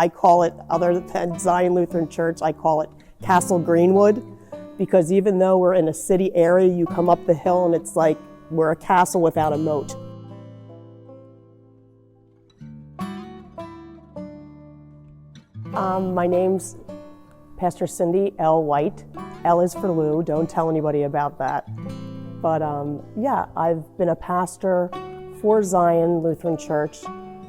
I call it, other than Zion Lutheran Church, I call it Castle Greenwood, because even though we're in a city area, you come up the hill and it's like we're a castle without a moat. My name's Pastor Cindy L. White. L is for Lou, don't tell anybody about that. But yeah, I've been a pastor for Zion Lutheran Church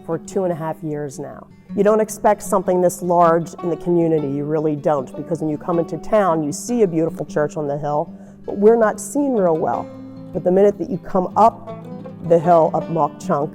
for 2.5 years now. You don't expect something this large in the community, you really don't, because when you come into town, you see a beautiful church on the hill, but we're not seen real well. But the minute that you come up the hill, up Mauch Chunk,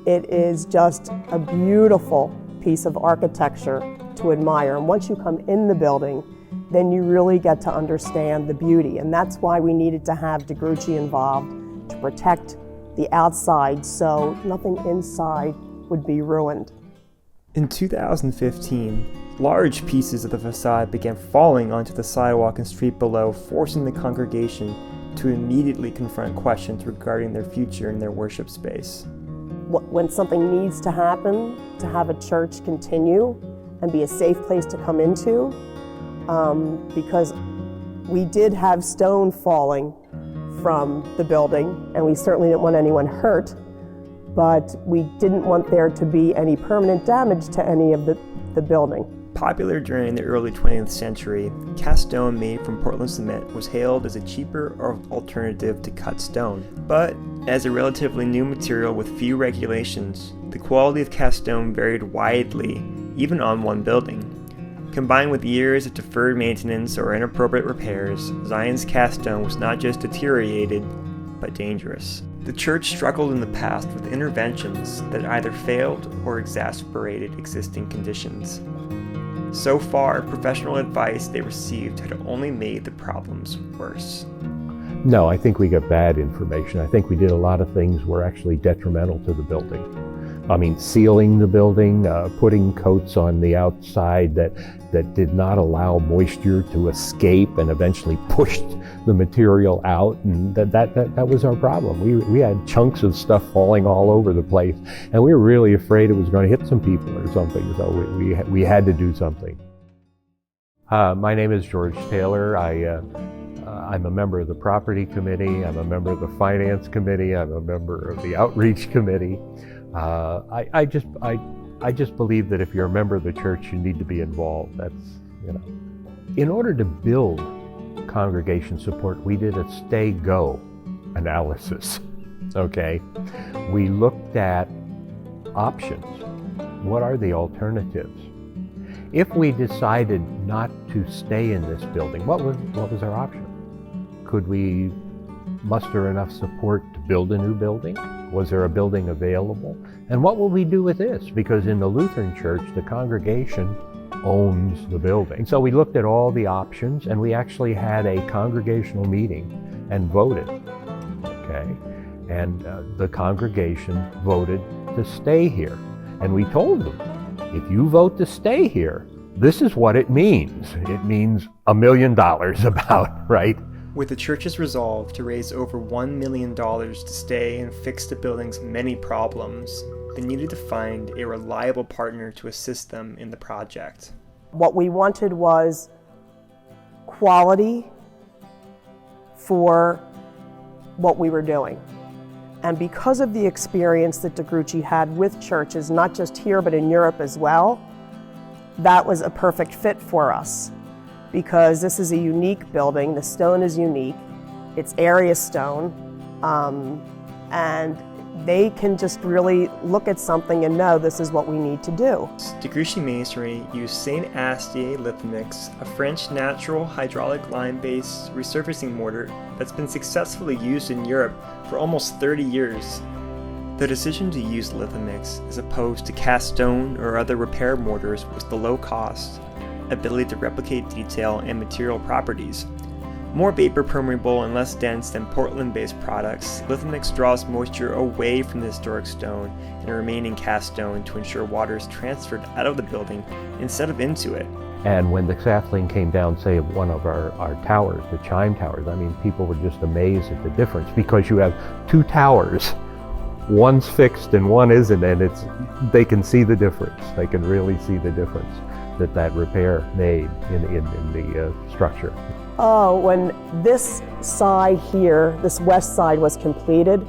it is just a beautiful piece of architecture to admire. And once you come in the building, then you really get to understand the beauty. And that's why we needed to have DeGrucci involved to protect the outside so nothing inside would be ruined. In 2015, large pieces of the facade began falling onto the sidewalk and street below, forcing the congregation to immediately confront questions regarding their future in their worship space. When something needs to happen to have a church continue and be a safe place to come into, because we did have stone falling from the building, and we certainly didn't want anyone hurt, but we didn't want there to be any permanent damage to any of the building. Popular during the early 20th century, cast stone made from Portland cement was hailed as a cheaper alternative to cut stone. But as a relatively new material with few regulations, the quality of cast stone varied widely, even on one building. Combined with years of deferred maintenance or inappropriate repairs, Zion's cast stone was not just deteriorated, but dangerous. The church struggled in the past with interventions that either failed or exacerbated existing conditions. So far, professional advice they received had only made the problems worse. No, I think we got bad information. I think we did a lot of things were actually detrimental to the building. I mean, sealing the building, putting coats on the outside that did not allow moisture to escape and eventually pushed the material out, and that was our problem. We had chunks of stuff falling all over the place, and we were really afraid it was going to hit some people or something, so we had to do something. My name is George Taylor. I'm a member of the Property Committee, I'm a member of the Finance Committee, I'm a member of the Outreach Committee. I just believe that if you're a member of the church, you need to be involved. That's, In order to build congregation support, we did a stay-go analysis, okay? We looked at options. What are the alternatives? If we decided not to stay in this building, what was our option? Could we muster enough support to build a new building? Was there a building available? And what will we do with this? Because in the Lutheran Church, the congregation owns the building. So we looked at all the options, and we actually had a congregational meeting and voted, okay? And the congregation voted to stay here. And we told them, if you vote to stay here, this is what it means. It means $1 million about, right? With the church's resolve to raise over $1 million to stay and fix the building's many problems, they needed to find a reliable partner to assist them in the project. What we wanted was quality for what we were doing. And because of the experience that DeGrucci had with churches, not just here but in Europe as well, that was a perfect fit for us. Because this is a unique building, the stone is unique, it's area stone, and they can just really look at something and know this is what we need to do. DeGrucci Masonry used St. Astier Lithomix, a French natural hydraulic lime-based resurfacing mortar that's been successfully used in Europe for almost 30 years. The decision to use Lithomix as opposed to cast stone or other repair mortars was the low cost, ability to replicate detail and material properties. More vapor permeable and less dense than Portland-based products, Lithomix draws moisture away from the historic stone and remaining cast stone to ensure water is transferred out of the building instead of into it. And when the sapling came down, say, of one of our towers, the chime towers, I mean, people were just amazed at the difference, because you have two towers one's fixed and one isn't, and they can see the difference. They can really see the difference that repair made in the structure. Oh, when this side here, this west side was completed,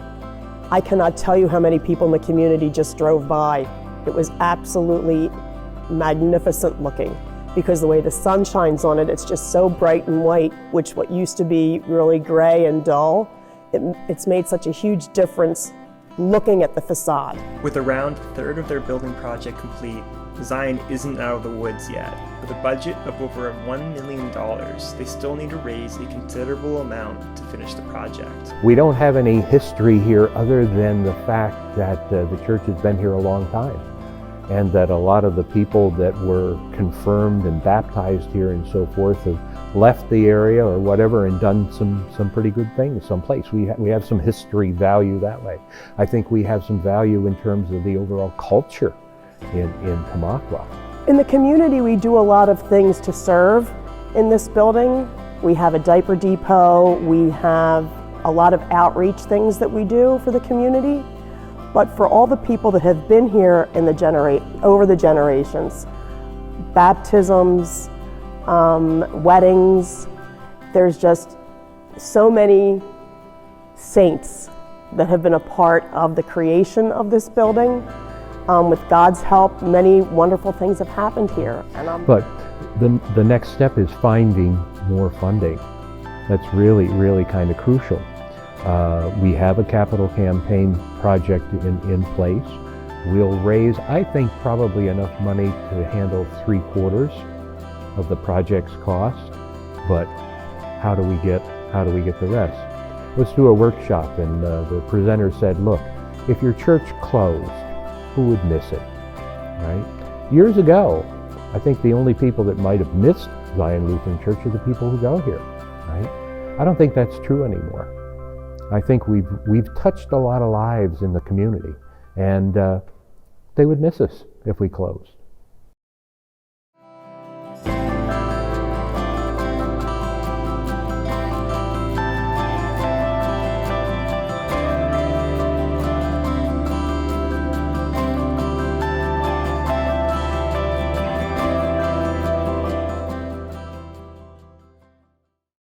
I cannot tell you how many people in the community just drove by. It was absolutely magnificent looking because the way the sun shines on it, it's just so bright and white, which what used to be really gray and dull, it's made such a huge difference looking at the facade. With around a third of their building project complete, Zion isn't out of the woods yet. With a budget of over $1 million, they still need to raise a considerable amount to finish the project. We don't have any history here other than the fact that the church has been here a long time, and that a lot of the people that were confirmed and baptized here and so forth have left the area or whatever and done some pretty good things someplace. We have some history value that way. I think we have some value in terms of the overall culture in Tamaqua. In the community, we do a lot of things to serve in this building. We have a diaper depot, we have a lot of outreach things that we do for the community. But for all the people that have been here in over the generations, baptisms, weddings, there's just so many saints that have been a part of the creation of this building. With God's help, many wonderful things have happened here. But the next step is finding more funding. That's really, really kind of crucial. We have a capital campaign project in place. We'll raise, I think, probably enough money to handle 3/4 of the project's cost. But how do we get the rest? Let's do a workshop, and the presenter said, look, if your church closed, who would miss it, right? Years ago, I think the only people that might have missed Zion Lutheran Church are the people who go here, right? I don't think that's true anymore. I think we've touched a lot of lives in the community, and they would miss us if we closed.